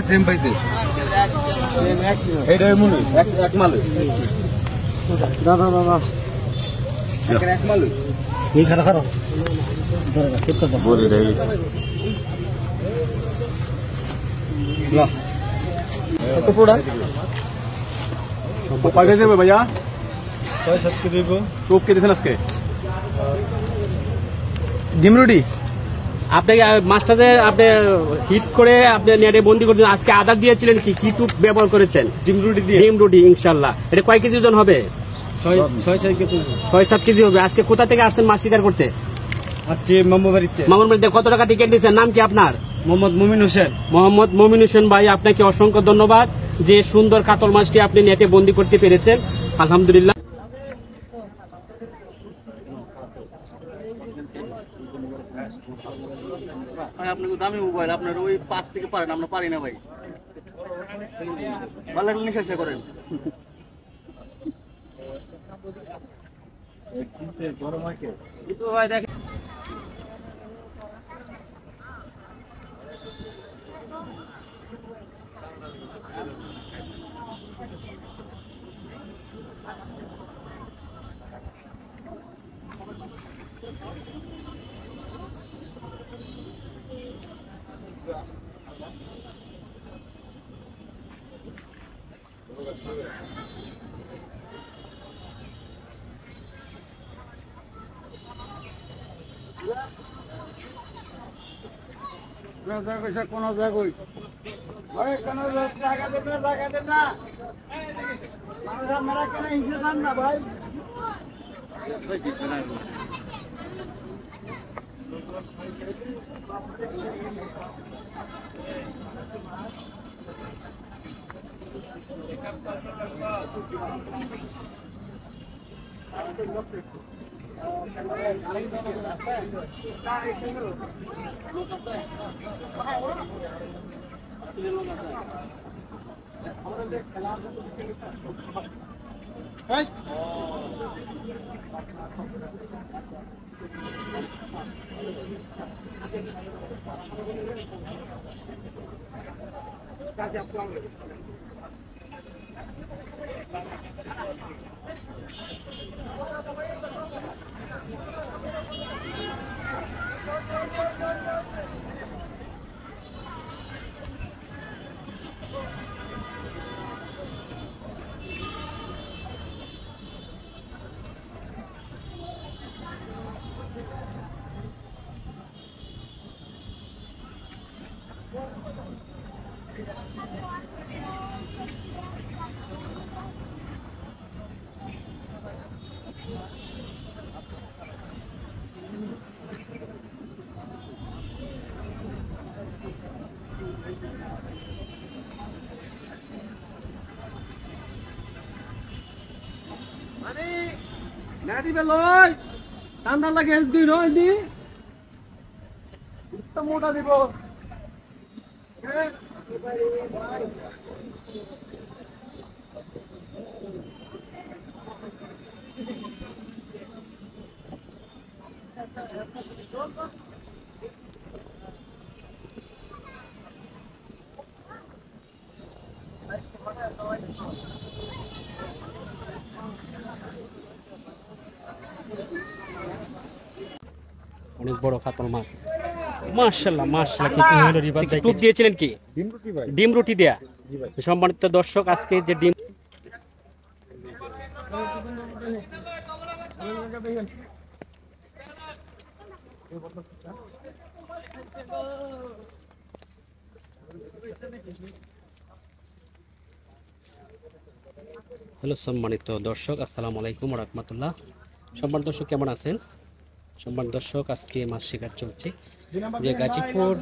Same পাইছে এইটাই মনে এক মালে দাদা দাদা এক মালে এই খারাপ খারাপ বলে রে কত প্রোডাক্ট কত দেবে ভাইয়া 6-7 কে দেব টপ কে দিছেন আজকে ডিম রুটি আপনাকে মাস্টারদের আপনি হিট করে আপনি নেটে বন্দি করছেন। আজকে আদার দিয়েছিলেন কি কি টুপ ব্যবহার করেছেন? ডিম রুটি দিয়ে ডিম রুটি ইনশাআল্লাহ। এটা কয় কেজি ওজন হবে? 6-7 কেজি হবে। আজকে কোথা থেকে আসছেন মাছ শিকার করতে? আজকে মামুবাড়িতে। মামুবাড়িতে কত টাকা টিকিট নিয়েছেন? নাম কি আপনার? মোহাম্মদ মুমিন হোসেন। মোহাম্মদ মুমিন হোসেন ভাই, আপনাকে অসংখ্য ধন্যবাদ যে সুন্দর কাতল মাছটি আপনি নেটে বন্দি করতে পেরেছেন। আলহামদুলিল্লাহ। আপনাকে দামি মোবাইল আপনার ওই 5 থেকে পারেন, আমরা পারি না ভাই। ভালো লাগলে নিশা করেন। ভাই দেখেন কোন জায়গায় জায়গা দেব না মেরা কেন হিসেবে খান না ভাই। নাদি বেলই ঠান্ডা লাগে এসবি রইনি তো মোটা দিব অনেক বড় কাতল মাছ মাশাআল্লাহ মাশাআল্লাহ। কিছু হলো রিভার ভাই টুপ দিয়েছিলেন কি? ডিম রুটি ভাই। ডিম রুটি দেয়া। সম্মানিত দর্শক, আজকে যে ডিম হ্যালো সম্মানিত দর্শক, আসসালামু আলাইকুম ওয়া রাহমাতুল্লাহ। সম্মানিত দর্শক কেমন আছেন? সম্মানিত দর্শক, আজকে মাছ শিকার চলছে যে গাজীপুর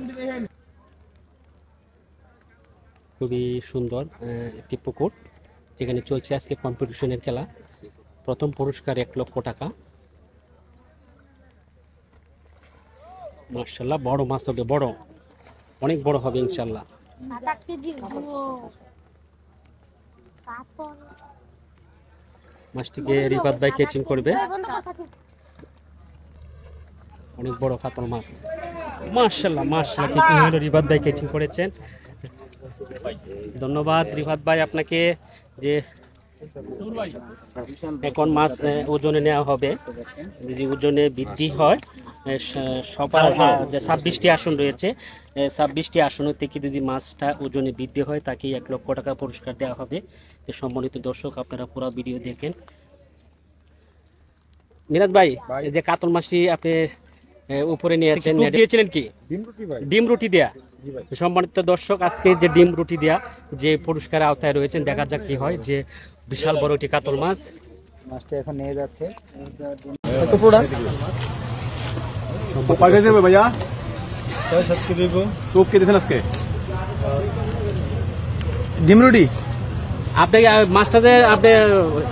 খুবই সুন্দর একটি পুকুর, যেখানে চলছে আজকে কম্পিটিশনের খেলা। প্রথম পুরস্কার 1 লক্ষ টাকা। মাশাআল্লাহ বড় মাছ হবে, বড় অনেক বড় হবে ইনশাআল্লাহ। মাছটিকে রিফাত ভাই কেচিং করবে। অনেক বড় কাতল মাছ। মাশাআল্লাহ মাশাআল্লাহ, কেচিং হলো, রিফাত ভাই কেচিং করেছেন। ধন্যবাদ রিফাত ভাই আপনাকে। যে এখন মাছ ওজনে নেওয়া হবে, যদি ওজনে বৃদ্ধি হয়, সবার 26টি আসন রয়েছে, 26টি আসন থেকে যদি মাছটা ওজনে বৃদ্ধি হয় তাকে 1 লক্ষ টাকা পুরস্কার দেওয়া হবে। তো সম্মানিত দর্শক, আপনারা পুরো ভিডিও দেখেন। মিরাজ ভাই, এই যে কাতল মাছটি আপনি উপরে নিয়েছেন, দিয়েছিলেন কি ডিম রুটি দেয়া? সম্মানিত দর্শক, আজকে যে ডিম রুটি দেয়া যে পুরস্কারের আওতায় রয়েছেন, দেখা যাক কি হয়। যে বিশাল বড় একটি কাতল মাছ, মাছটা এখন নিয়ে যাচ্ছে। কত পুরা কয় কেজি হবে ভাইয়া? 6-7 কেজি। টুপ কে দিয়েছেন আজকে? ডিম রুটি। আপনি মাছটাতে আপনি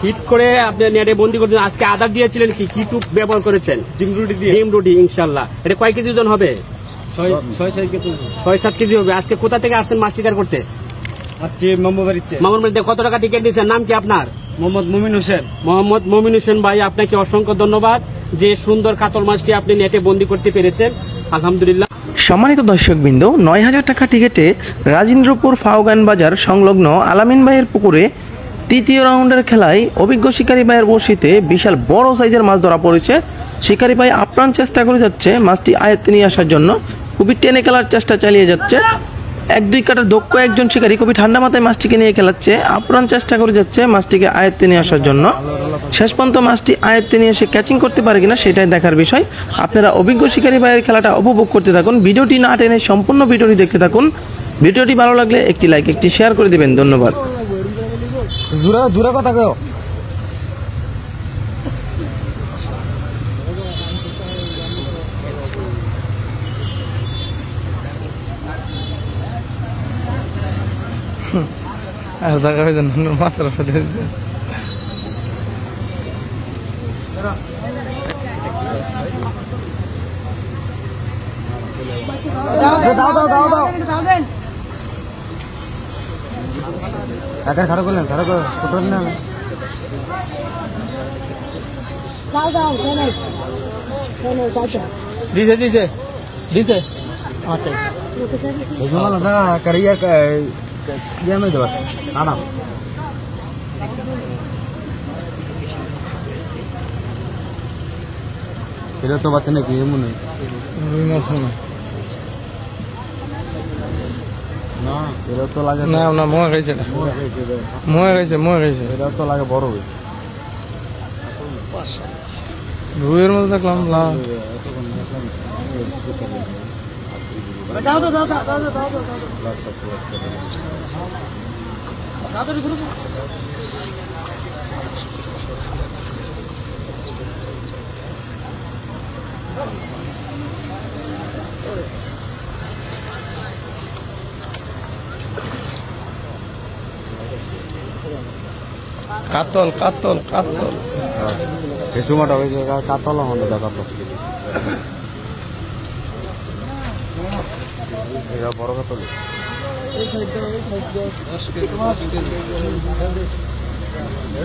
হিট করে আপনি নেটে বন্দি করছেন, আজকে আদার দিয়েছিলেন কি কি টুপ ব্যবহার করেছেন? ডিম রুটি দিয়ে। ডিম রুটি ইনশাআল্লাহ। এটা কয় কেজি ওজন হবে? 6-7 কেজি। 6-7 কেজি হবে। আজকে কোথা থেকে আসছেন মাছ শিকার করতে? আজকে মামুর বাড়িতে। মামুর বাড়িতে। কত টাকা টিকিট দিয়েছেন? নাম কি আপনার? মোহাম্মদ মুমিন হোসেন। মোহাম্মদ মুমিন হোসেন ভাই, আপনাকে অসংখ্য ধন্যবাদ যে সুন্দর কাতল মাছটি আপনি নেটে বন্দি করতে পেরেছেন, আলহামদুলিল্লাহ। সম্মানিত দর্শকবৃন্দ, 9,000 টাকা টিকিটে রাজেন্দ্রপুর ফাওগান বাজার সংলগ্ন আলামিন ভাইয়ের পুকুরে তৃতীয় রাউন্ডের খেলায় অভিজ্ঞ শিকারী ভাইয়ের বড়শিতে বিশাল বড় সাইজের মাছ ধরা পড়েছে। শিকারী ভাই আপ্রাণ চেষ্টা করে যাচ্ছে মাছটি আয়ত্তে নিয়ে আসার জন্য, খুবই টেনে খেলার চেষ্টা চালিয়ে যাচ্ছে। 1-2 কাটার দক্ষ একজন শিকারী খুবই ঠান্ডা মাথায় মাছটিকে নিয়ে খেলাচ্ছে, আপ্রাণ চেষ্টা করে যাচ্ছে মাছটিকে আয়ত্তে নিয়ে আসার জন্য। শেষ পর্যন্ত মাছটি আয়ত্তে নিয়ে এসে ক্যাচিং করতে পারে কিনা সেটাই দেখার বিষয়। আপনারা অভিজ্ঞ শিকারী ভাইয়ের খেলাটা উপভোগ করতে থাকুন, ভিডিওটি না টেনে সম্পূর্ণ ভিডিওটি দেখতে থাকুন। ভিডিওটি ভালো লাগলে একটি লাইক, একটি শেয়ার করে দিবেন। ধন্যবাদ। দূরে কথা কও। আর জায়গা হয়ে যান মাত্র খারাপ করলেন, খারাপ করে না। দিছে দিছে দিছে करियर ये में दो आना এটা তো বাচ্চা নাকি এমন রুই মাছ মনে না, এটা তো লাগে না না মোয়া খাইছে না, মোয়া খাইছে এটা তো লাগে বড় হই রুইয়ের মধ্যে দেখলাম না। কাতল কাতল কাতল কিছুমাটা ওই জায়গা কাতল হলো কাতল এটা বড় কাতল এই সাইডটা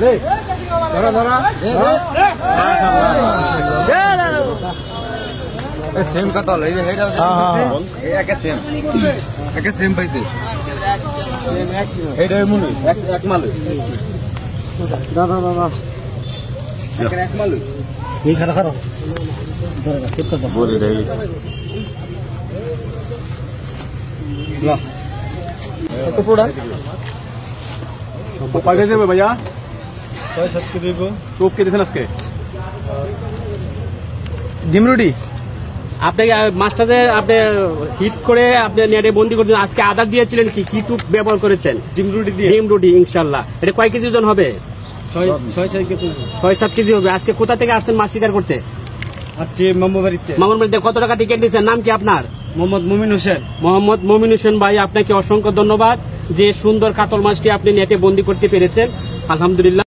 রে ধরা ধরা এ সেম কাতল এই যে হেডা এই একে সেম পাইছে সেম এক হেডা মুনি এক মাল দাদা দাদা এক মাল এই খারাপ খারাপ ধরে চুপ কর বলে রে ला तो पूरा कय केजी হবে ভাইয়া 6-7 কেজি টুপ কে দিয়েছেন আজকে ডিম রুটি আপনি মাছটাতে আপনি হিট করে আপনি নেটে বন্দি করছেন, আজকে আদার দিয়েছিলেন কি কি টুপ ব্যবহার করেছেন? ডিম রুটি দিয়ে ডিম রুটি ইনশাআল্লাহ। এটা কয় কেজি ওজন হবে? 6-7 কেজি 6-7 কেজি হবে। আজকে কোথা থেকে আসছেন মাছ শিকার করতে? আজকে মামুর বাড়িতে। মামুর বাড়িতে। কত টাকা টিকিট দিয়েছেন? নাম কি আপনার? মোহাম্মদ মুমিন হোসেন। মোহাম্মদ মুমিন হোসেন ভাই, আপনাকে অসংখ্য ধন্যবাদ যে সুন্দর কাতল মাছটি আপনি নেটে বন্দি করতে পেরেছেন, আলহামদুলিল্লাহ।